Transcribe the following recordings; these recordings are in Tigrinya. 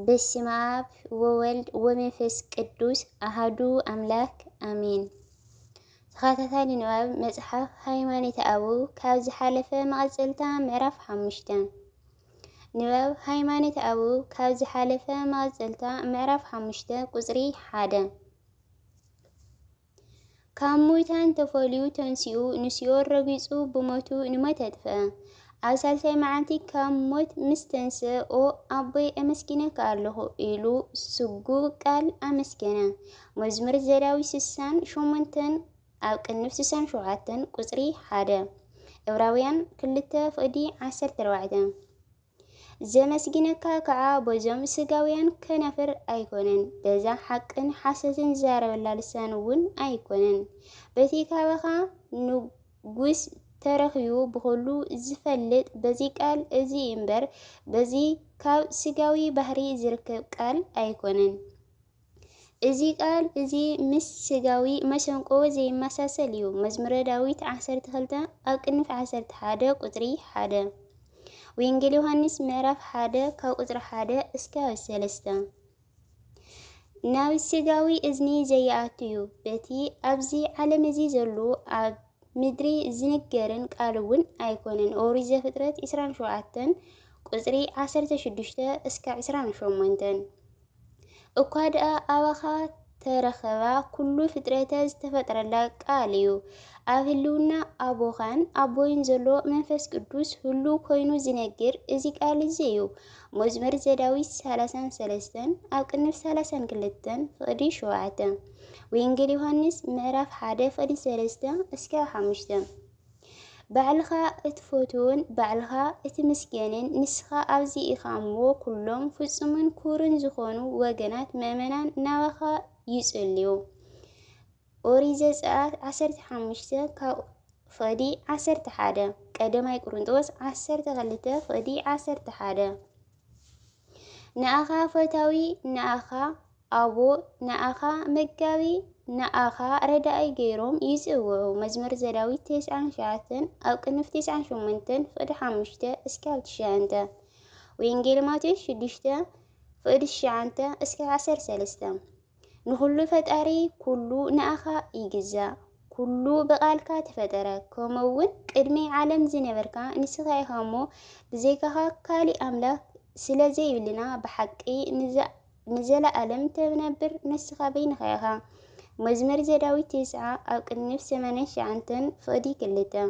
በስመ አብ ወወልድ ወመንፈስ ቅዱስ አሐዱ አምላክ አሜን። ተኸታታሊ ንባብ መጽሐፍ ሃይማኖተ አበው ካብ ዝሓለፈ መቐፅልታ ምዕራፍ 5 ንባብ ሃይማኖተ አበው ካብ ዝሓለፈ መቐፅልታ ምዕራፍ 5 ቁጽሪ 1 ካብ ሙታን ተፈልዩ ተንሲኡ ንሲኦል ረጊጹ ብሞቱ ንሞት አጥፍአ ኣብ ሳልሳይ መዓልቲ ካብ ሞት ምስ ተንስአ ኦ ኣቦይ ኣመስኪነካ ኣለኹ ኢሉ ስጉብ ቃል ኣመስገነ። መዝሙር ዘዳዊት 68 ኣብ ቅንፍ 67 ቁጽሪ 1 ዕብራውያን 2:14 ዘመስጊነካ ከዓ በዞም ስጋውያን ከናፍር ኣይኮነን፣ በዛ ሓቅን ሓሰትን ዝዛረበላ ልሳን እውን ኣይኮነን። በቲ ካባኻ ንጉስ ተረኺቡ ብኹሉ ዝፈልጥ በዚ ቃል እዚ እምበር በዚ ካብ ስጋዊ ባህሪ ዝርከብ ቃል ኣይኮነን። እዚ ቃል እዚ ምስ ስጋዊ መሰንቆ ዘይመሳሰል እዩ። መዝሙረ ዳዊት 12 ኣብ ቅንፍ 11 ቁጽሪ 1 ወንጌል ዮሐንስ ምዕራፍ 1 ካብ ቁጽሪ 1 እስካብ 3 ናብ ስጋዊ እዝኒ ዘይኣቱ እዩ። በቲ ኣብዚ ዓለም እዚ ዘሎ ኣብ ምድሪ ዝንገርን ቃል እውን ኣይኮነን። ኦሪት ዘፍጥረት 27 ቁጽሪ 16 እስካብ 28 እኳ ደኣ ኣባኻ ተረኸባ ኩሉ ፍጥረተ ዝተፈጠረላ ቃል እዩ። ኣብ ህልውና ኣቦኻን ኣቦይን ዘሎ መንፈስ ቅዱስ ህሉ ኮይኑ ዝነግር እዚ ቃል እዚ እዩ። መዝሙር ዘዳዊት 33 ኣብ ቅንፍ 32 ፍቕዲ 7 ወንጌል ዮሐንስ ምዕራፍ 1 ፍቕዲ 3 እስካብ 5 ባዕልኻ እትፈትውን ባዕልኻ እትምስገንን ንስኻ ኣብዚ ኢኻ እሞ ኩሎም ፍጹምን ክቡርን ዝኾኑ ወገናት ምእመናን ናባኻ ይጽልዩ። ኦሪት ዘጸአት 15 ካብ ፍቕዲ 11 ቀዳማይ ቆሮንጦስ 12 ፍቕዲ 11 ንኣኻ ፈታዊ ንኣኻ ኣቦ ንኣኻ መጋቢ ንኣኻ ረዳኢ ገይሮም ይጽውዑ። መዝሙር ዘዳዊት 99 ኣብ ቅንፍ 98 ፍቕዲ 5 እስካብ 9 ወንጌል ማቴዎስ 6 ፍቕዲ 9 እስካብ 13 ንኹሉ ፈጣሪ ኩሉ ንኣኻ ይግዛእ፣ ኩሉ ብቓልካ ተፈጠረ፣ ከምኡውን ቅድሚ ዓለም ዝነበርካ ንስኻ ኢኻ እሞ ብዘይካኻ ካሊእ ኣምላክ ስለ ዘይብልና ብሓቂ ንዘለኣለም ተነብር ንስኻ በይንኻ ኢኻ። መዝሙር ዘዳዊት 9 ኣብ ቅንፍ 89 ፍቕዲ 2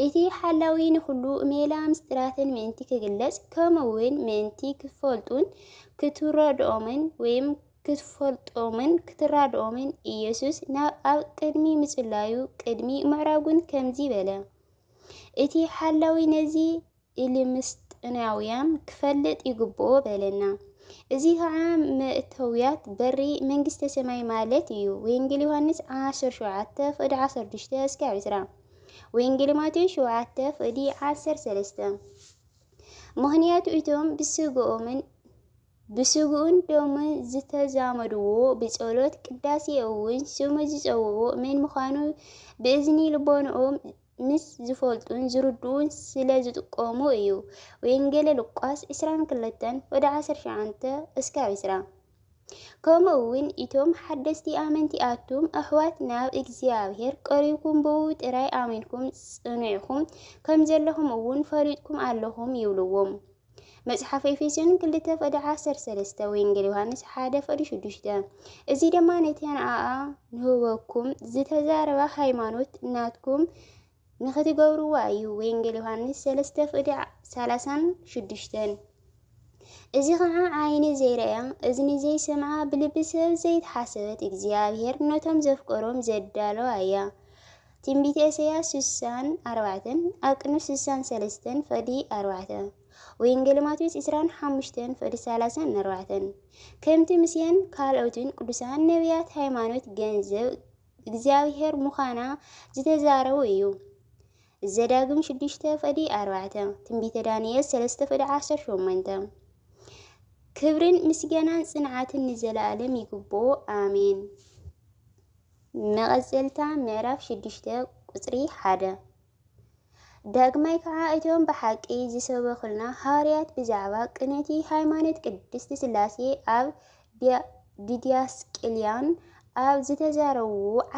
እቲ ሓላዊ ንኹሉ ሜላ ምስጢራትን ምእንቲ ክግለጽ ከምኡውን ምእንቲ ክትፈልጡን ክትረድኦምን ወይም ክትፈልጦምን ክትራድኦምን ኢየሱስ ኣብ ቅድሚ ምጽላዩ ቅድሚ ምዕራጉን ከምዚ በለ። እቲ ሓላዊ ነዚ ኢልምስጥናውያን ክፈልጥ ይግብኦ በለና። እዚ ከዓ መእተውያት በሪ መንግስተ ሰማይ ማለት እዩ። ወንጌል ዮሐንስ 17 ፍቕዲ 16 እስካብ 20 ወንጌል ማቴዎስ 7 ፍቕዲ 13 ምኽንያቱ እቶም ብስግኡን ደሙን ዝተዛመድዎ ብጸሎት ቅዳሴ እውን ስሙ ዝጸውዕዎ መን ምዃኑ ብእዝኒ ልቦንኦም ምስ ዝፈልጡን ዝርድኡን ስለ ዝጥቀሙ እዩ። ወንጌል ሉቃስ 22 ፍቕዲ 19 እስካብ 20 ከምኡውን እቶም ሓደስቲ ኣመንቲኣቱም ኣሕዋት ናብ እግዚኣብሔር ቀሪብኩም ብኡ ጥራይ ኣሚንኩም ጽኒዕኩም ከም ዘለኹም እውን ፈሊጥኩም ኣለኹም ይብልዎም። መጽሓፍ ኤፌሶን 2 ፍቕዲ 13 ወንጌል ዮሐንስ 1 ፍቕዲ 6 እዚ ድማ ነቲ ንኣኣ ንህበኩም ዝተዛረባ ሃይማኖት ናትኩም ንኽትገብርዋ እዩ። ወንጌል ዮሐንስ 3 ፍቕዲ 36 እዚ ከዓ ዓይኒ ዘይረአያ እዝኒ ዘይሰምዓ ብልቢ ሰብ ዘይተሓሰበት እግዚኣብሔር ነቶም ዘፍቀሮም ዘዳለዋ እያ። ትንቢተ ኢሳይያስ 64 ኣብ ቅንፍ 63 ፍቕዲ 4 ወንጌል ማቴዎስ 25 ፍቕዲ 34 ከምቲ ምስየን ካልኦትን ቅዱሳን ነቢያት ሃይማኖት ገንዘብ እግዚኣብሔር ምዃና ዝተዛረቡ እዩ። ዘዳግም 6 ፍቕዲ 4 ትንቢተ ዳንኤል 3 ፍቕዲ 18 ክብርን ምስጋናን ጽንዓትን ንዘለኣለም ይግብኦ ኣሜን። መቐፅልታ ምዕራፍ 6 ቁጽሪ 1 ዳግማይ ከዓ እቶም ብሓቂ ዝሰበኹልና ሃዋርያት ብዛዕባ ቅነቲ ሃይማኖት ቅድስት ስላሴ ኣብ ዲድያስቅልያን ኣብ ዝተዛረቡ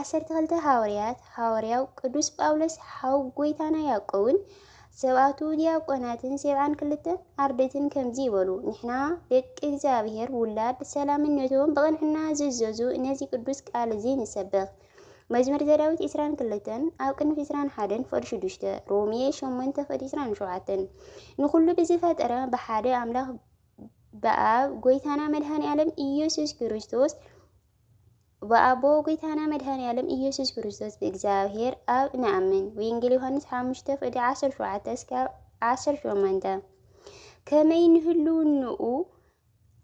12 ሃዋርያት ሃዋርያው ቅዱስ ጳውሎስ ሓው ጎይታና ያዕቆብን ሰብኣቱ ዲያቆናትን 72 ኣርድእትን ከምዚ ይበሉ ንሕና ደቂ እግዚአብሔር ውላድ ሰላምነቶም ብቕንዕና ዝእዘዙ ነዚ ቅዱስ ቃል እዚ ንሰብኽ መዝሙር ዘዳዊት 22 ኣብ ቅንፍ 21 ፈድ 6 ሮሜ 8 ፈድ 27 ንኹሉ ብዝፈጠረ ብሓደ ኣምላኽ በአብ ጎይታና መድኃኔ ዓለም ኢየሱስ ክርስቶስ በአቦ ጎይታና መድኃኔ ዓለም ኢየሱስ ክርስቶስ በእግዚአብሔር አብ ነአምን ወንጌል ዮሐንስ 5 ፈድ 17 እስከ 18 ከመይ ንህልውንኡ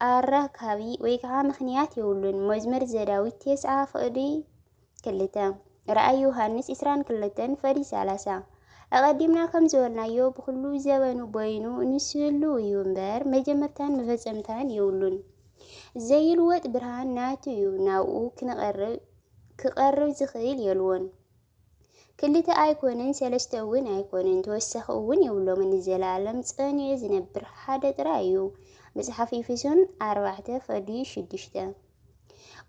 ኣራካቢ ወይ ከዓ ምኽንያት የውሉን መዝሙር ዘዳዊት 9 ፈድ ክልተ رأي يوحنس 22 ፈዲ 30 أقدمنا كم زولنايو بخلو زبنو بينو نسلو يومبر مجمرتان مفزمتان يولون زي الوقت برهان ناتيو ناو كقرب زخيل يلون كلتا ايكونن سلستون ايكونن توسخون يولو من الزلالم صاني زنبر حدا رايو مصحف يفسون 4 فدي 6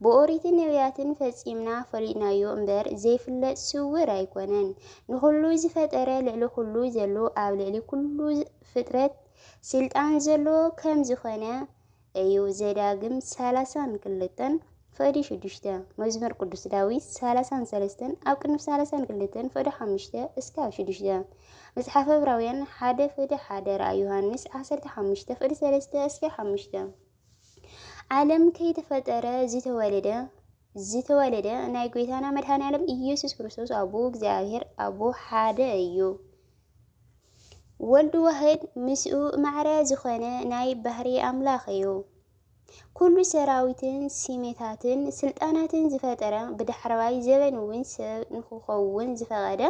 بأوريت النبياتن فسيمنا فرينايو امبر زي فلت سور ايكونن نخلو زفتره لعلو خلو زلو او لعلو كلو فترت سلطان زلو كم زخونه ايو زداغم 30 كلتن فدي 6 مزمر قدس داويت 33 او كنف 32 فدي 5 اسكا 6 مصحف عبراويان 1 فدي 1 رأي يوحنس 15 فدي 3 اسكا 5 ዓለም ከይተፈጠረ ዝተወለደ ናይ ጎይታና መድኃኔ ዓለም ኢየሱስ ክርስቶስ አቡ እግዚአብሔር አቡ ሓደ እዩ ወልዱ ዋህድ ምስኡ ማዕረ ዝኾነ ናይ ባህሪ አምላኽ እዩ ኩሉ ሰራዊትን ሲሜታትን ስልጣናትን ዝፈጠረ ብዳሕረዋይ ዘበን እውን ሰብ ንኽኸውን ዝፈቀደ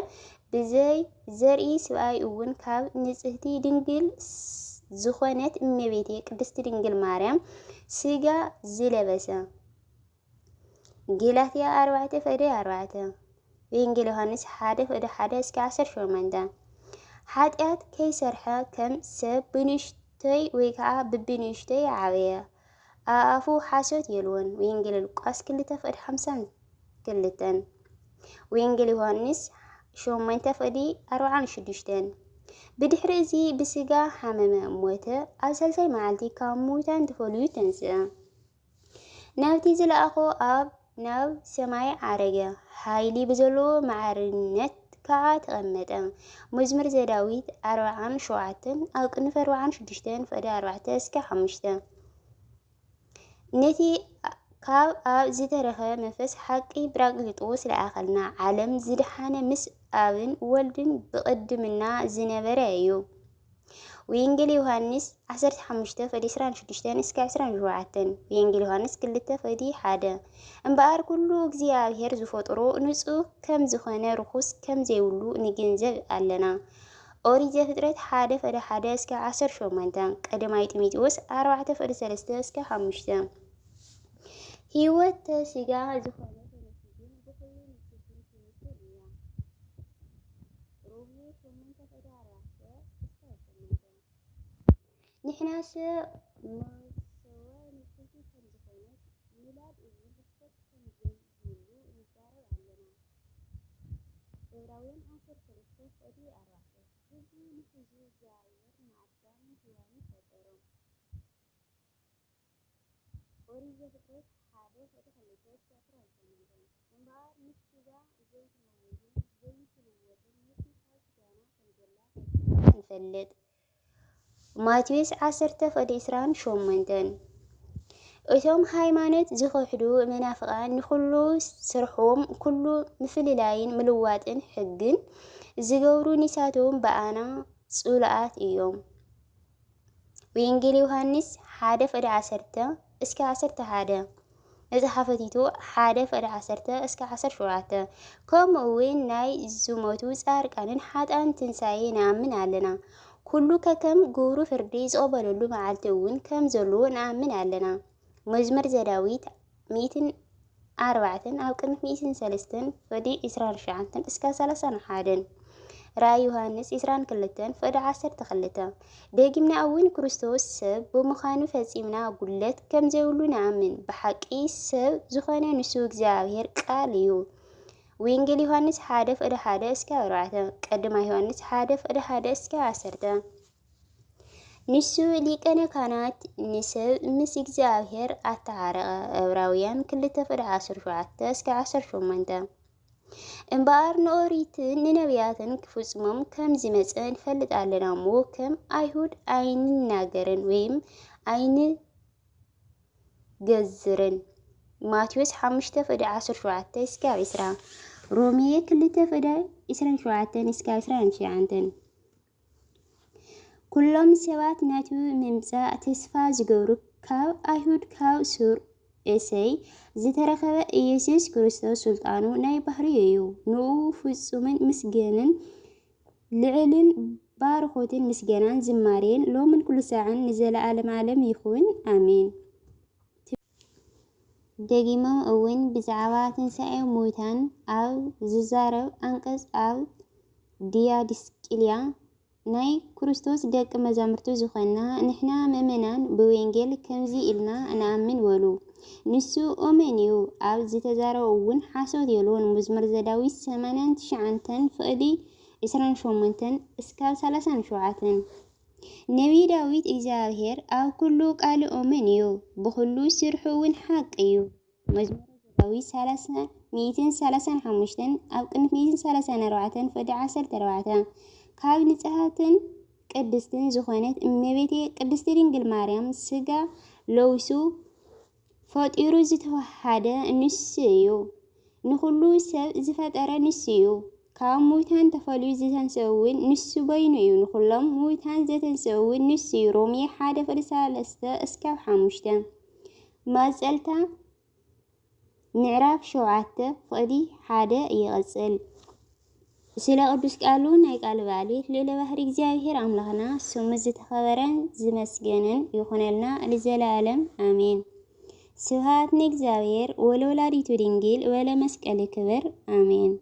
ብዘይ ዘርኢ ሰብኣይ እውን ካብ ንጽህቲ ድንግል ዝኾነት እመቤቴ ቅድስት ድንግል ማርያም ስጋ ዝለበሰ ገላትያ 4 ፈደ 4 ወንጌል ዮሐንስ 1 ፈደ 1 እስከ 18 ኃጢአት ከይሰርሐ ከም ሰብ ብንሽተይ ወይ ከዓ ብብንሽተይ ዓበየ አፉ ሓሶት የልወን ወንጌል ሉቃስ 2 ፈደ 52 ወንጌል ዮሐንስ 8 ፈደ 46 بدحر زي بسجا حمامة موتة أساسا معلتي كاموتان تفوليو تنسى ناوتي زلاقو أب ناو سماي عرجة هايلي بزلو معرنت كعات غمتا مزمر زداويت 40 شوعتن أو كنف 40 شدشتن فدا 4 اسكا 5 نتي كاب أب زترخى منفس حقي براغلطوس لآخرنا عالم زدحانا مس أبن ولدن بقدمنا زنبرأيو وينجل يوحنس 15 فدي 26 اسكا 27 وينجل يوحنس كلتا فدي 1 انبار كله እግዚአብሔር ዝፈጥሮ ንጹህ ከም ዝኾነ ርኩስ ከም ዘይብሉ ንግንዘብ ኣለና ኦሪት ዘፍጥረት 1 ፈደ 1 እስከ 18 ቀዳማይ ጢሞቴዎስ 4 ፈደ 3 እስከ 5 ህይወት ስጋ ዝኾነ نحن مستوى نفسي كم زخونات ميلاد وزخت كم زيولو نزارو علنا إبراهيم 10 فدي 4 هذي نفسي زاير معدان جواني فترة أريد فكرة حادة فتخليت كثرة زمان نبار نفسيها زيت موجود زيت الوطن نفسي كأنا كنجلا نفلت ماتيوس 10 فدي 28 እቶም ሃይማኖት ዝኸሕዱ መናፍቃን ንኹሉ ስርሖም ኩሉ ምፍልላይን ምልዋጥን ሕግን ዝገብሩ ንሳቶም በአና ጽሉኣት እዮም ወንጌል ዮሐንስ 1 ፈደ 10 እስከ 11 መጽሓፈቲቱ 1 ፈደ 10 እስከ 17 ከምኡውን ናይ ዝሞቱ ጻድቃንን ሓጥኣን ትንሣኤ ንኣምን ኣለና ኩሉ ከከም ግብሩ ፍርዲ ዝቕበለሉ መዓልቲ እውን ከም ዘለዎ ንኣምን ኣለና መዝሙር ዘዳዊት 104 ኣብ ቅንፍ 103 ፈዲ 29 እስከ 31 رأي يوحنس 22 فقد 12 داقمنا أول كريستوس سب بمخانو فاسيمنا قلت كم زولو نعمن بحقي سب زخانة نسوك زاوير قاليو وينجل يوحنس حادف إلى حادة اسكا رعتا قدما يوحنس حادف إلى حادة اسكا عسرتا نسو ليكنا كانت نسب مسك زاوير أتعرق أوراويان كل تفر 10 شعاتا اسكا 10 شمانتا امبار نوريتن ننبياتن كفوزمم كم زمزن فلت علينا مو كم أيهود عين ناقرن ويم عين جزرن ماتيوس 5 فد 10 شعاتا اسكا 10 رومية كل تفد 20 شعاتا اسكا 20 شعانتن كلهم سوات ناتو ممزا تسفا زغورو كاو أيهود كاو سور إسي زترخب إيسيس كريستوس سلطانو ناي بحريو نو فصومن مسجنن لعلن بارخوتين مسجنان زمارين لو من كل ساعة نزل عالم يخون آمين دقيمة أون بزعوات سعي موتان أو ززارو أنقص أو ديادسكيليا ناي كريستوس دق مزامرتو زخنا نحنا ممنان بوينجل كمزي إلنا نأمن ولو نسو أمنيو أو زتزارو حاسود يلون مزمر زداوي 89 فقدي 28 اسكال 30 شعاتن نبي داويد إزاهير أو كلو قال أمنيو بخلو سرحو حقيو مزمر زداوي 235 أو كنت 234 فقدي 10 كاب نصحاتن قدستن زخونت امبيتي قدست ድንግል ማርያም ስጋ ለውሱ ፈጢሩ ዝተዋሃደ ንስዩ ንኹሉ ሰብ ዝፈጠረ ንስዩ ካብ ሙታን ተፈልዩ ዝተንሰውን ንሱ በይኑ እዩ ንኹሎም ሙታን ዘተንሰውን ንስዩ ሮሜ 1:3 እስካብ 5 ማጸልታ ምዕራፍ 7 ፍቅዲ 1 ይቀጽል ስለ ቅዱስ ቃሉ ናይ ቃል ባለቤት ልዕለ ባህሪ እግዚአብሔር አምላክና ስሙ ዝተኸበረን ዝመስገንን ይኹነልና ለዘላለም አሜን። ስብሐት ለእግዚአብሔር ወለወላዲቱ ድንግል ወለመስቀሉ ክብር አሜን።